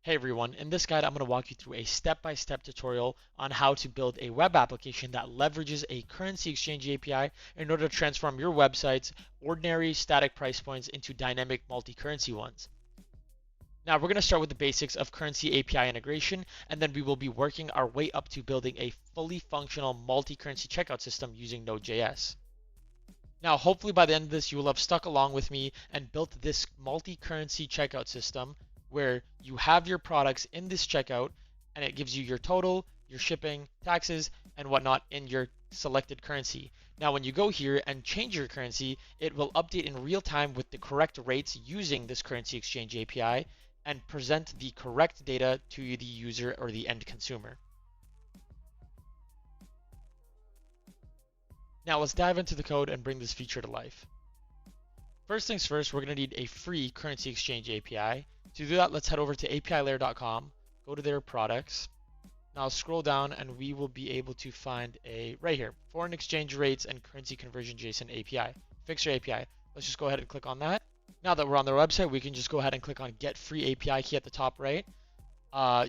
Hey everyone, in this guide I'm going to walk you through a step-by-step tutorial on how to build a web application that leverages a currency exchange API in order to transform your website's ordinary static price points into dynamic multi-currency ones. Now we're going to start with the basics of currency API integration, and then we will be working our way up to building a fully functional multi-currency checkout system using Node.js. Now, hopefully by the end of this, you will have stuck along with me and built this multi-currency checkout system where you have your products in this checkout and it gives you your total, your shipping, taxes, and whatnot in your selected currency. Now, when you go here and change your currency, it will update in real time with the correct rates using this currency exchange API and present the correct data to the user or the end consumer. Now let's dive into the code and bring this feature to life. First things first, we're going to need a free currency exchange API. To do that, let's head over to apilayer.com, go to their products. Now scroll down and we will be able to find right here, foreign exchange rates and currency conversion JSON API, fixer API. Let's just go ahead and click on that. Now that we're on their website, we can just go ahead and click on get free API key at the top right.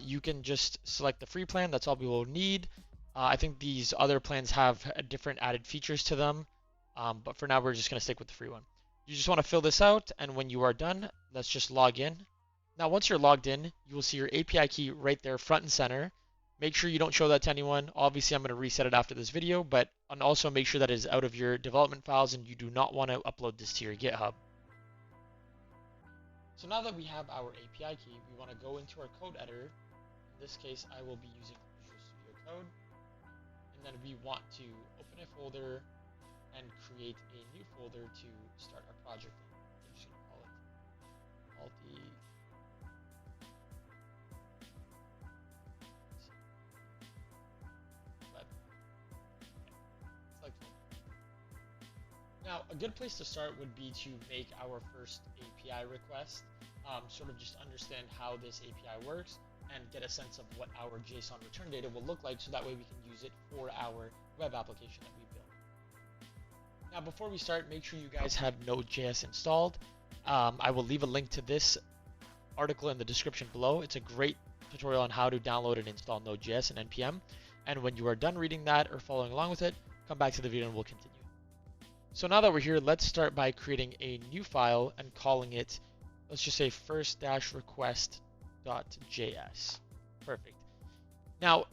You can just select the free plan, that's all we will need. I think these other plans have different added features to them, but for now we're just going to stick with the free one. You just want to fill this out, and when you are done, let's just log in. Now once you're logged in, you will see your API key right there front and center. Make sure you don't show that to anyone. Obviously I'm going to reset it after this video, and also make sure that it is out of your development files and you do not want to upload this to your GitHub. So now that we have our API key, we want to go into our code editor. In this case, I will be using Visual Studio Code. And then we want to open a folder and create a new folder to start our project in. I'm just going to call it multi. Web. Select folder. Now, a good place to start would be to make our first API request, sort of just understand how this API works and get a sense of what our JSON return data will look like so that way we can use it for our web application that we build. Now before we start, make sure you guys have Node.js installed. I will leave a link to this article in the description below. It's a great tutorial on how to download and install Node.js and NPM. And when you are done reading that or following along with it, come back to the video and we'll continue. So now that we're here, let's start by creating a new file and calling it, let's just say first-request.js. Perfect. Now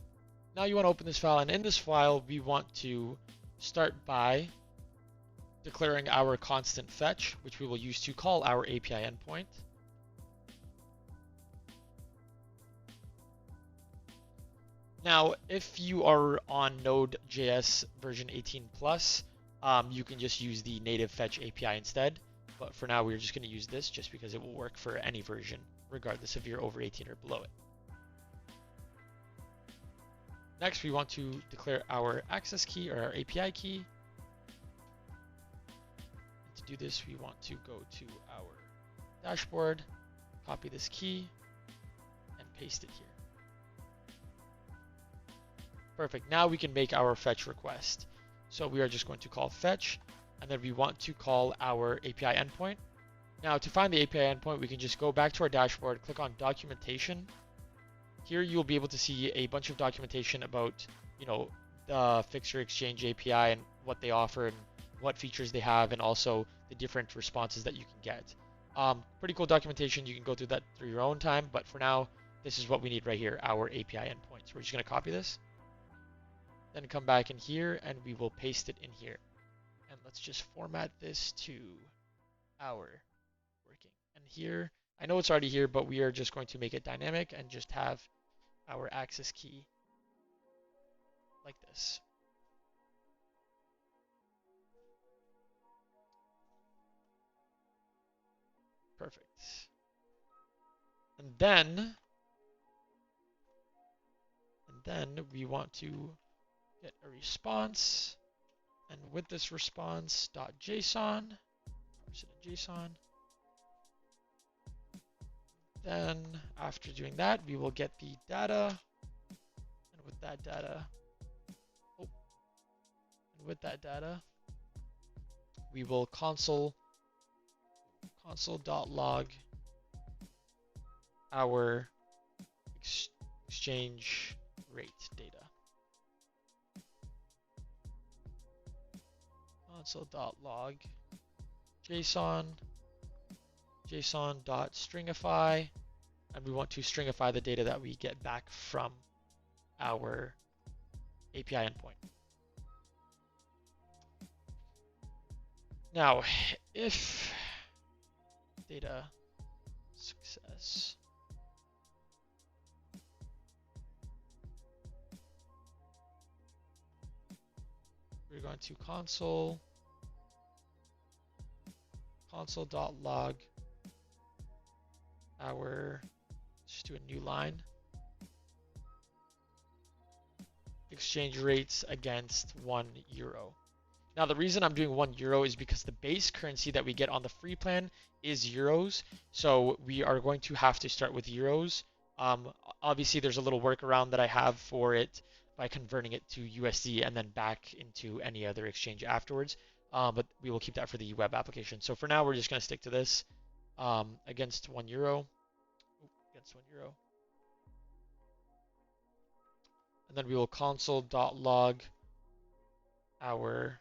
you want to open this file, and in this file, we want to start by declaring our constant fetch, which we will use to call our API endpoint. Now, if you are on Node.js version 18 plus, you can just use the native fetch API instead. But for now, we're just going to use this just because it will work for any version, regardless if you're over 18 or below it. Next, we want to declare our access key or our API key. And to do this, we want to go to our dashboard, copy this key, and paste it here. Perfect. Now we can make our fetch request. So we are just going to call fetch, and then we want to call our API endpoint. Now to find the API endpoint, we can just go back to our dashboard, click on documentation. Here you'll be able to see a bunch of documentation about, the Fixer Exchange API and what they offer and what features they have, and also the different responses that you can get. Pretty cool documentation. You can go through that through your own time, but for now, this is what we need right here, our API endpoint. So we're just going to copy this, then come back in here, and we will paste it in here. And let's just format this to our working. And here, I know it's already here, but we are just going to make it dynamic and just have our access key like this. Perfect. And then we want to get a response. And with this response.json, parse it in JSON. Then after doing that, we will get the data. And with that data, we will console.log our exchange rate data. Console.log JSON.stringify, and we want to stringify the data that we get back from our API endpoint. Now, if data success we're going to console.log our, just do a new line, exchange rates against €1. Now the reason I'm doing €1 is because the base currency that we get on the free plan is euros, so we are going to have to start with euros. Obviously there's a little workaround that I have for it by converting it to USD and then back into any other exchange afterwards, but we will keep that for the web application. So for now we're just going to stick to this, against €1, and then we will console.log our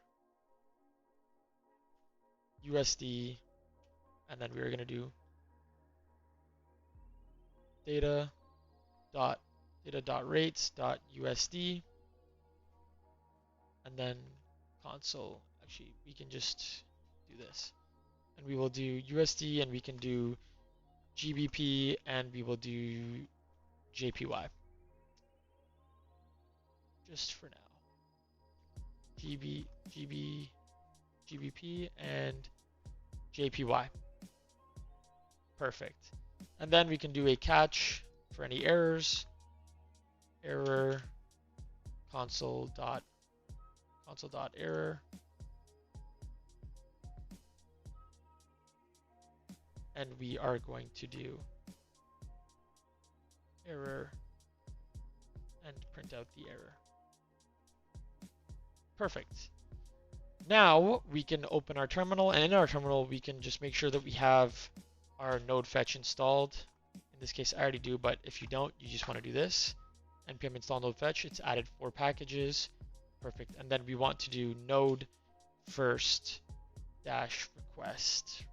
USD, and then we're going to do data.rates.usd, and then console. Actually, we can just do this, and we will do USD, and we can do GBP, and we will do JPY just for now. GBP and JPY. Perfect. And then we can do a catch for any errors. Error console.error. And we are going to do error and print out the error. Perfect. Now we can open our terminal, and in our terminal we can just make sure that we have our node fetch installed. In this case I already do, but if you don't, you just want to do this. npm install node fetch. It's added 4 packages. Perfect. And then we want to do node first dash request.js.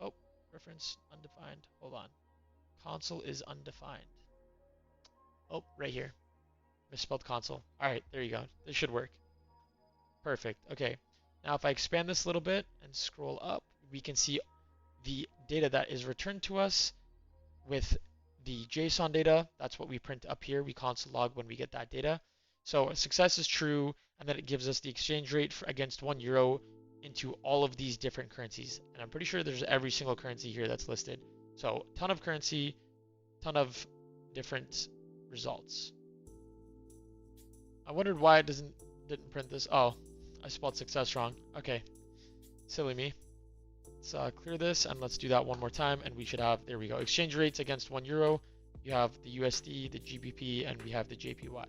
Oh, reference undefined. Hold on. Console is undefined. Oh, right here. Misspelled console. All right, there you go. This should work. Perfect. Okay. Now if I expand this a little bit and scroll up, we can see the data that is returned to us with the JSON data. That's what we print up here. We console log when we get that data. So success is true, and then it gives us the exchange rate against €1 into all of these different currencies. And I'm pretty sure there's every single currency here that's listed. So ton of currency, ton of different results. I wondered why it didn't print this. Oh, I spelled success wrong. Okay, silly me. Let's clear this, and let's do that one more time, and we should have, there we go, exchange rates against €1. You have the USD, the GBP, and we have the JPY.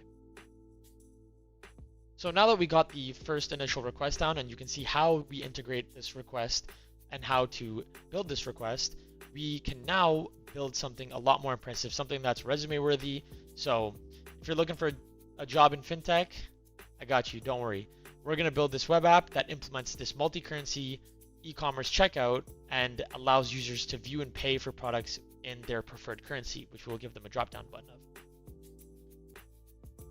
So now that we got the first initial request down, and you can see how we integrate this request and how to build this request, we can now build something a lot more impressive, something that's resume worthy. So if you're looking for a job in fintech, I got you, don't worry. We're going to build this web app that implements this multi-currency e-commerce checkout and allows users to view and pay for products in their preferred currency, which we'll give them a drop-down button of.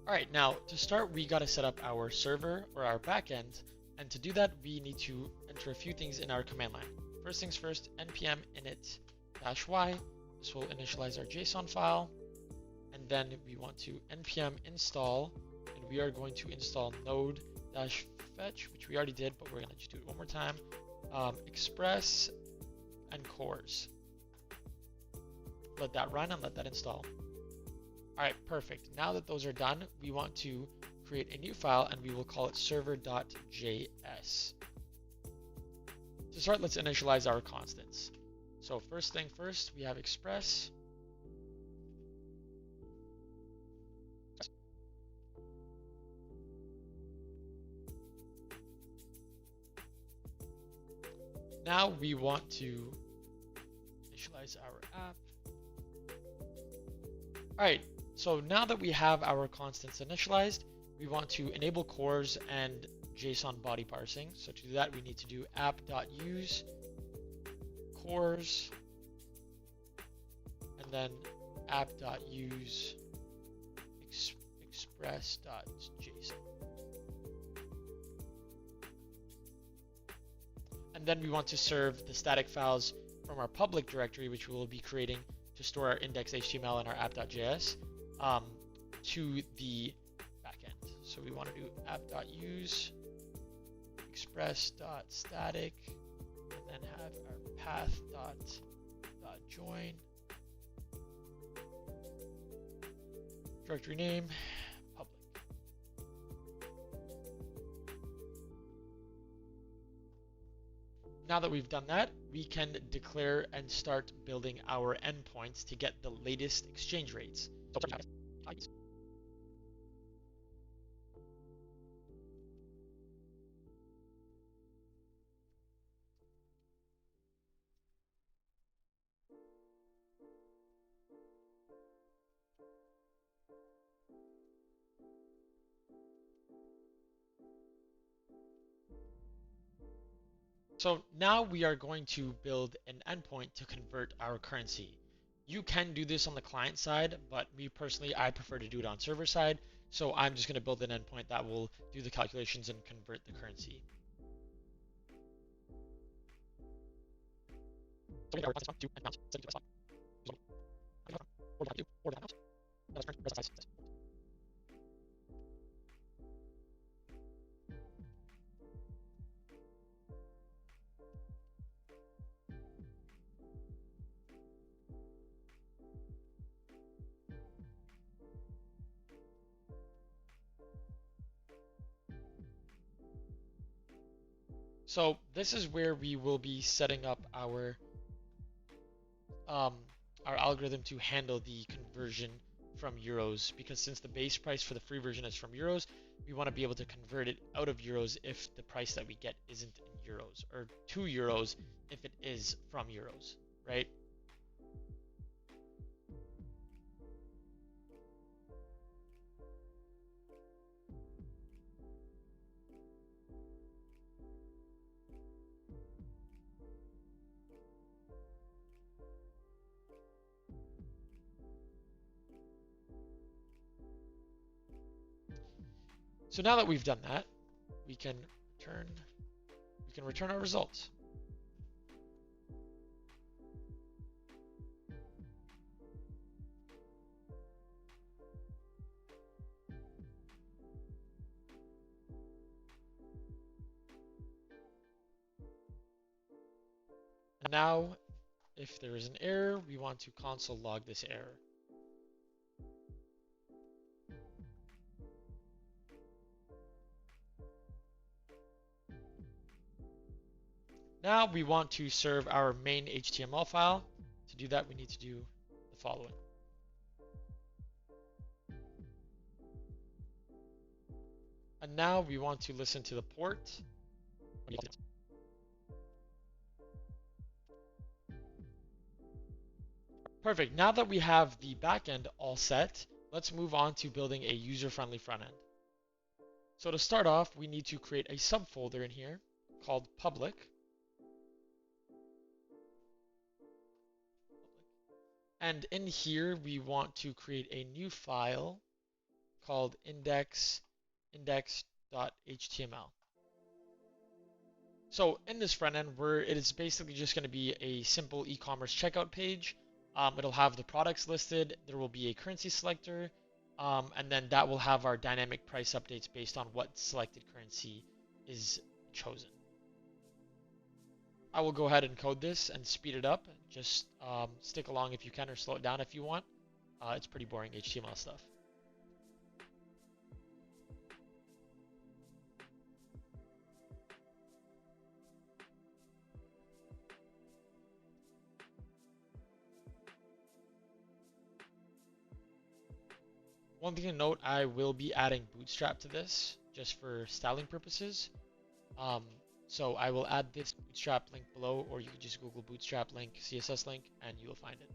All right, now to start, we got to set up our server or our backend, and to do that, we need to enter a few things in our command line. First things first, npm init-y. This will initialize our JSON file, and then we want to npm install, and we are going to install node-fetch, which we already did, but we're going to just do it one more time. Express and cores. Let that run and let that install. All right, perfect. Now that those are done, we want to create a new file, and we will call it server.js. To start, let's initialize our constants. So first thing first, we have Express. Now we want to initialize our app. All right, so now that we have our constants initialized, we want to enable cores and JSON body parsing. So to do that, we need to do app.use cores and then app.use express.json. And then we want to serve the static files from our public directory, which we will be creating to store our index.html and our app.js to the backend. So we want to do app.use express.static and then have our path.join directory name public. Now that we've done that, we can declare and start building our endpoints to get the latest exchange rates. So now we are going to build an endpoint to convert our currency. You can do this on the client side, but me personally, I prefer to do it on server side. So I'm just going to build an endpoint that will do the calculations and convert the currency. So this is where we will be setting up um, our algorithm to handle the conversion from euros, because since the base price for the free version is from euros, we want to be able to convert it out of euros if the price that we get isn't in euros, or to euros if it is from euros, right? So now that we've done that, we can return our results. And now, if there is an error, we want to console log this error. Now we want to serve our main HTML file. To do that, we need to do the following. And now we want to listen to the port. Perfect. Now that we have the backend all set, let's move on to building a user-friendly front end. So to start off, we need to create a subfolder in here called public. And in here, we want to create a new file called index.html. So in this front end, it is basically just going to be a simple e-commerce checkout page. It'll have the products listed. There will be a currency selector, and then that will have our dynamic price updates based on what selected currency is chosen. I will go ahead and code this and speed it up. Just stick along if you can, or slow it down if you want. It's pretty boring HTML stuff. One thing to note, I will be adding Bootstrap to this just for styling purposes. So I will add this Bootstrap link below, or you can just Google Bootstrap link, CSS link, and you will find it.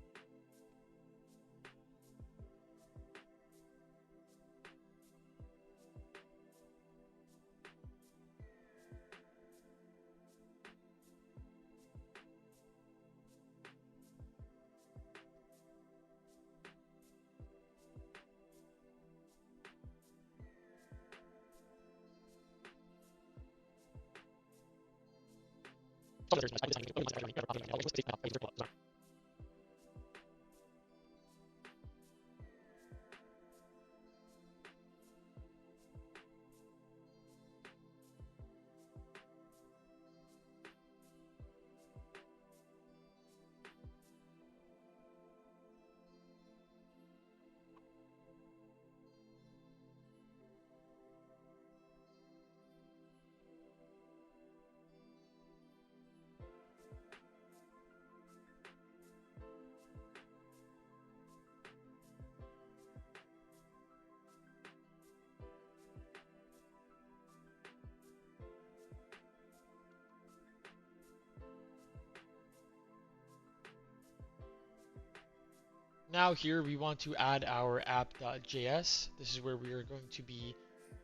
Now here we want to add our app.js. This is where we are going to be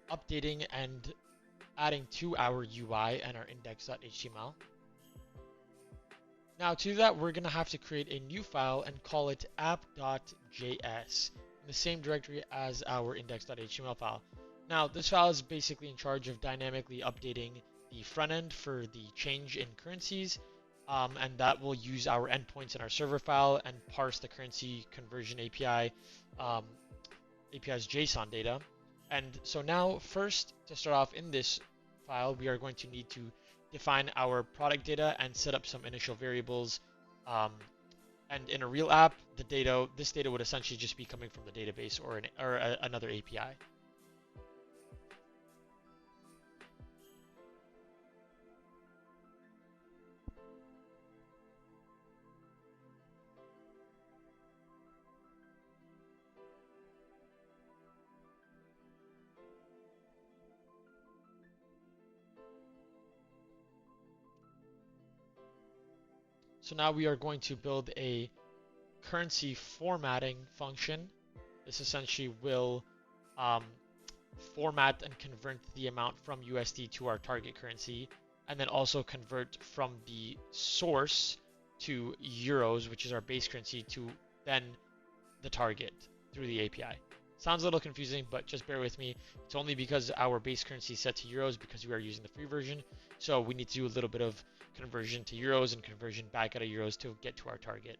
updating and adding to our UI and our index.html. Now to that, we're going to have to create a new file and call it app.js in the same directory as our index.html file. Now this file is basically in charge of dynamically updating the front end for the change in currencies, and that will use our endpoints in our server file and parse the currency conversion API's JSON data. And so now first, to start off in this file, we are going to need to define our product data and set up some initial variables. And in a real app, this data would essentially just be coming from the database or another API. So now we are going to build a currency formatting function. This essentially will format and convert the amount from USD to our target currency, and then also convert from the source to euros, which is our base currency, to then the target through the API. Sounds a little confusing, but just bear with me. It's only because our base currency is set to euros because we are using the free version. So we need to do a little bit of conversion to euros and conversion back out of euros to get to our target.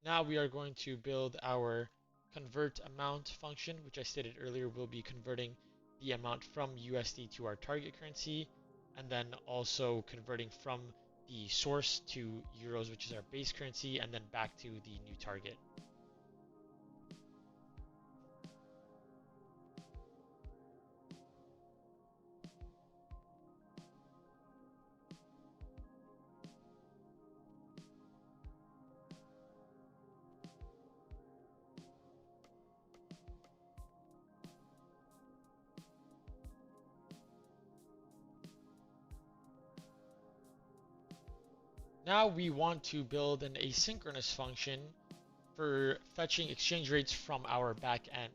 Now we are going to build our convert amount function, which I stated earlier will be converting the amount from USD to our target currency, and then also converting from the source to euros, which is our base currency, and then back to the new target. Now we want to build an asynchronous function for fetching exchange rates from our back end.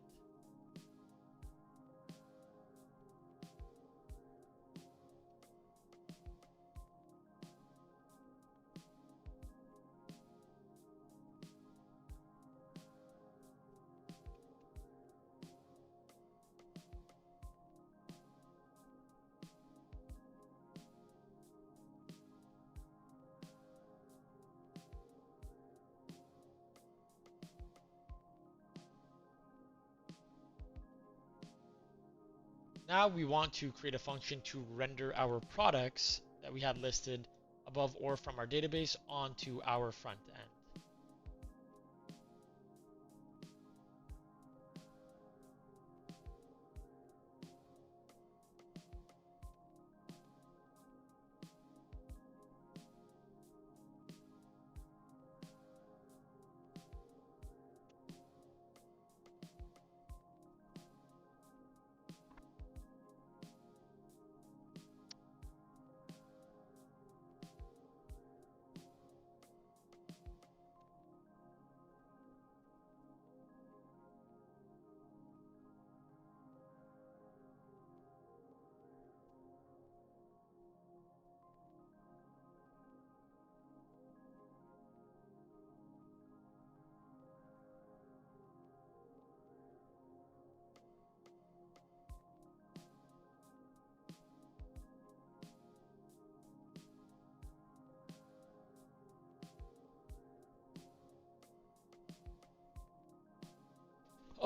Now we want to create a function to render our products that we had listed above or from our database onto our front end.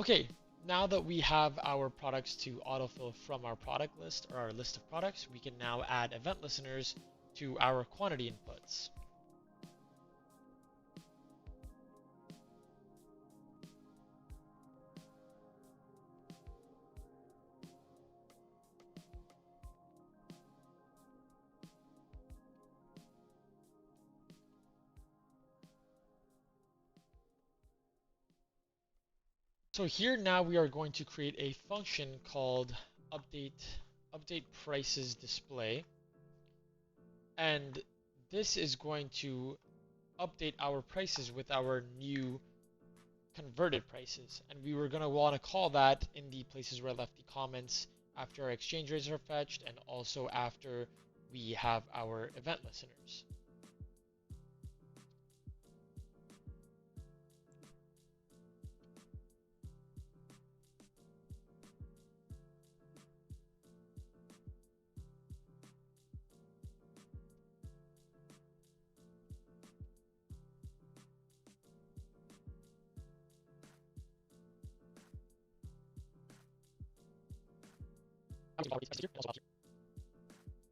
Okay, now that we have our products to autofill from our product list or our list of products, we can now add event listeners to our quantity inputs. So here now we are going to create a function called update prices display, and this is going to update our prices with our new converted prices. And we were going to want to call that in the places where I left the comments after our exchange rates are fetched and also after we have our event listeners.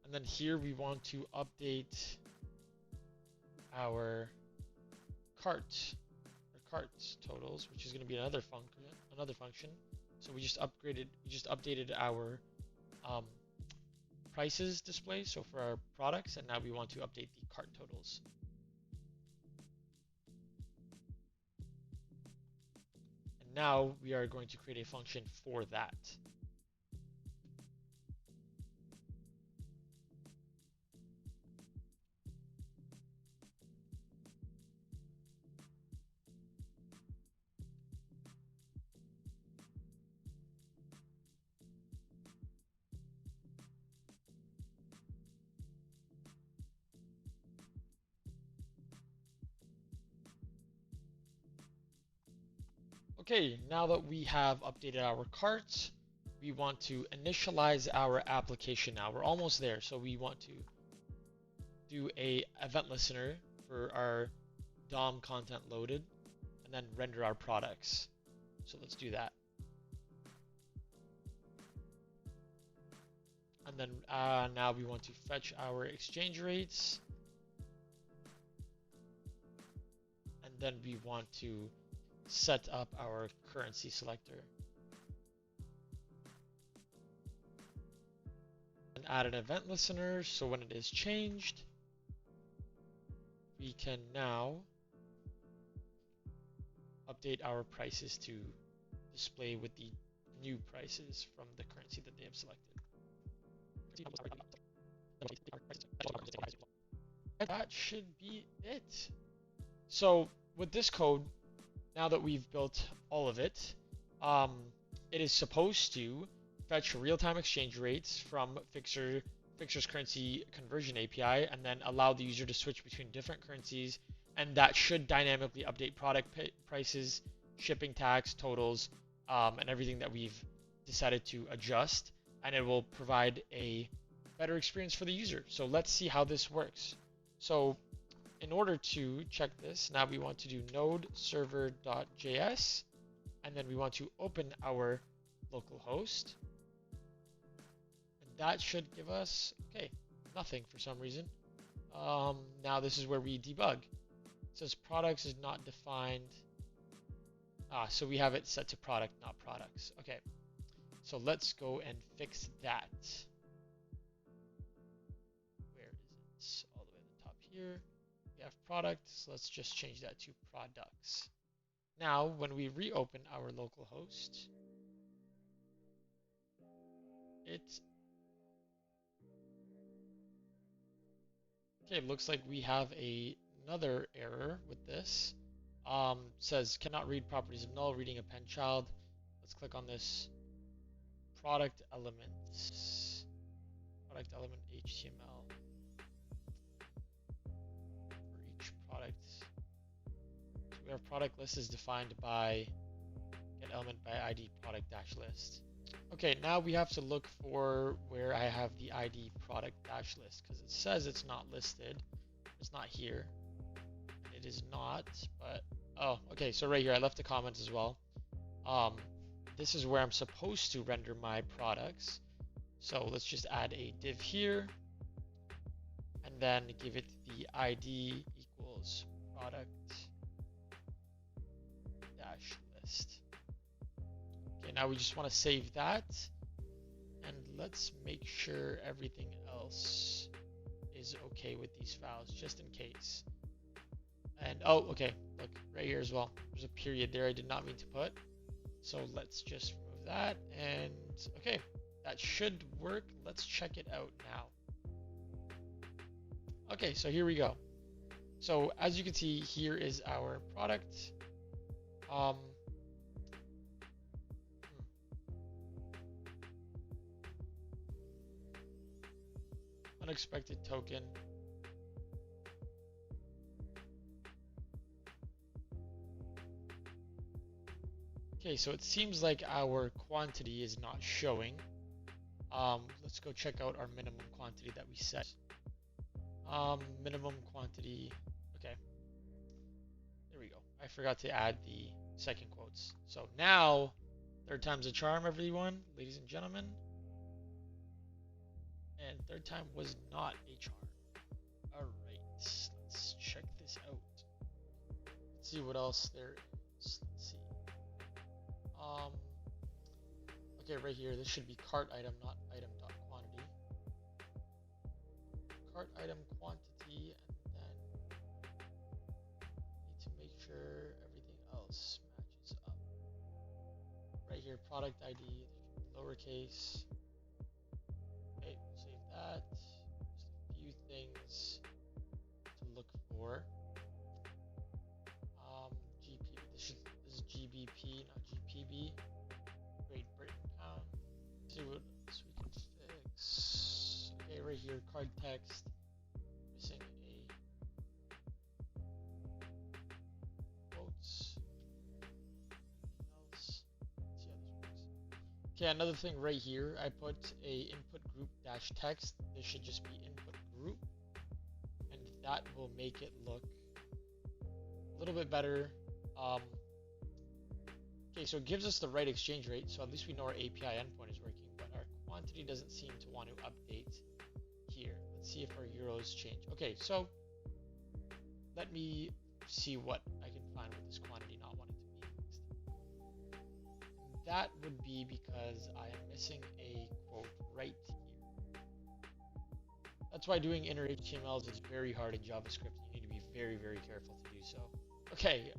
And then here we want to update our cart totals, which is going to be another function. So we just updated our um, prices display, so for our products, and now we want to update the cart totals. And now we are going to create a function for that. Okay, now that we have updated our carts, we want to initialize our application now. We're almost there, so we want to do a event listener for our DOM content loaded, and then render our products. So let's do that. And then now we want to fetch our exchange rates, and then we want to set up our currency selector. And add an event listener, so when it is changed, we can now update our prices to display with the new prices from the currency that they have selected. That should be it. So with this code, now that we've built all of it, it is supposed to fetch real-time exchange rates from Fixer's currency conversion API, and then allow the user to switch between different currencies, and that should dynamically update product prices, shipping tax, totals, and everything that we've decided to adjust, and it will provide a better experience for the user. So let's see how this works. So in order to check this, now we want to do node server.js, and then we want to open our local host. And that should give us, okay, nothing for some reason. Now this is where we debug. It says products is not defined. So we have it set to product, not products. Okay, so let's go and fix that. Where is it? All the way at the top here. We have products, so let's just change that to products. Now, when we reopen our local host, it looks like we have another error with this. Says cannot read properties of null, reading append child. Let's click on this product element HTML for each product. So we have product list is defined by get element by ID product dash list. Okay, now we have to look for where I have the ID product dash list, because it says it's not listed. It's not here. It is not, but oh, okay, so right here I left a comment as well. this is where I'm supposed to render my products. So let's just add a div here and then give it the ID equals product dash list. Okay, now we just want to save that, and let's make sure everything else is okay with these files just in case. And oh, okay, look right here as well. There's a period there I did not mean to put. So let's just remove that, and okay, that should work. Let's check it out now. Okay, so here we go. So as you can see, here is our product. Unexpected token. Okay, so it seems like our quantity is not showing. Let's go check out our minimum quantity that we set. Minimum quantity. Okay. There we go. I forgot to add the second quotes. So now, third time's a charm, everyone, ladies and gentlemen. And third time was not a charm. All right, let's check this out. Let's see what else there is. Let's see. Okay, right here, this should be cart item, not item.quantity. Cart item quantity, and then need to make sure everything else matches up. Right here, product ID, lowercase. Okay, we'll save that. Just a few things to look for. GP, this is GBP, not GPB. Great Britain pound. Let's see what else we can fix. Okay, right here, card text. Missing a quotes. Else. Let's see how this works. Okay, another thing right here, I put a input group dash text. This should just be input group, and that will make it look a little bit better. Okay, so it gives us the right exchange rate, so at least we know our API endpoint is working, but our quantity doesn't seem to want to update here. Let's see if our euros change. Okay, so let me see what I can find with this quantity not wanting to be fixed. That would be because I am missing a quote right here. That's why doing inner HTMLs is very hard in JavaScript. You need to be very, very careful to do so. Okay,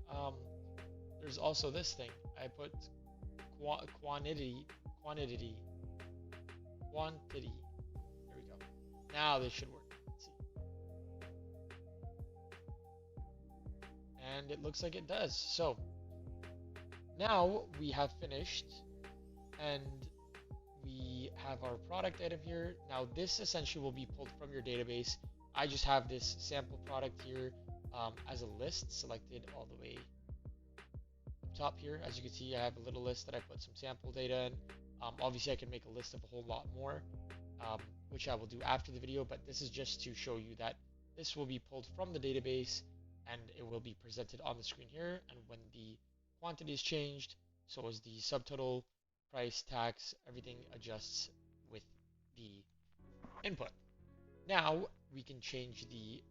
there's also this thing. I put quantity. There we go. Now this should work. Let's see. And it looks like it does. So now we have finished, and we have our product item here. Now this essentially will be pulled from your database. I just have this sample product here as a list selected all the way top here. As you can see, I have a little list that I put some sample data in. Obviously I can make a list of a whole lot more, which I will do after the video, but this is just to show you that this will be pulled from the database and it will be presented on the screen here. And when the quantity is changed, so is the subtotal, price, tax, everything adjusts with the input. Now we can change the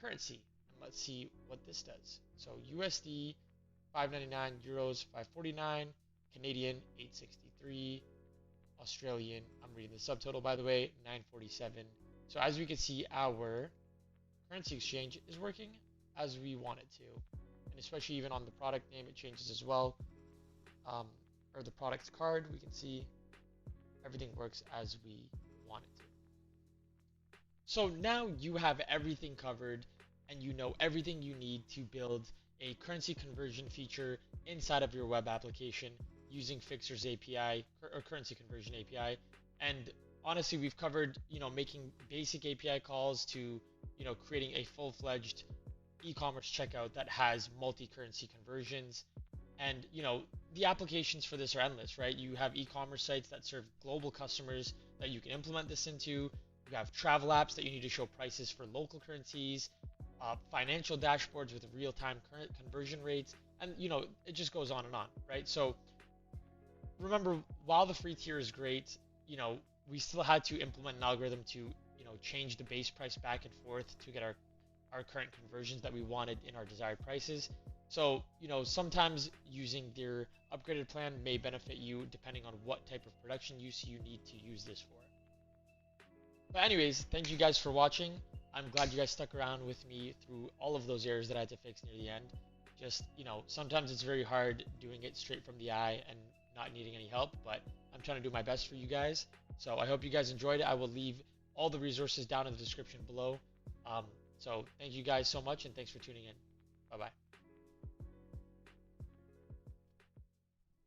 currency, and let's see what this does. So USD 599, euros 549, Canadian 863, Australian, I'm reading the subtotal by the way, 947. So as we can see, our currency exchange is working as we want it to, and especially even on the product name it changes as well, or the product card, we can see everything works as we want it to. So now you have everything covered and you know everything you need to build a currency conversion feature inside of your web application using Fixer's API or currency conversion API. And honestly, we've covered, making basic API calls to, creating a full-fledged e-commerce checkout that has multi-currency conversions. And, the applications for this are endless, right? You have e-commerce sites that serve global customers that you can implement this into. You have travel apps that you need to show prices for local currencies, financial dashboards with real-time current conversion rates, and it just goes on and on, right? So remember, while the free tier is great, we still had to implement an algorithm to, change the base price back and forth to get our current conversions that we wanted in our desired prices. So, sometimes using their upgraded plan may benefit you depending on what type of production use you need to use this for. But anyways, thank you guys for watching. I'm glad you guys stuck around with me through all of those errors that I had to fix near the end. Just, sometimes it's very hard doing it straight from the eye and not needing any help, but I'm trying to do my best for you guys. So I hope you guys enjoyed it. I will leave all the resources down in the description below. So thank you guys so much, and thanks for tuning in. Bye-bye.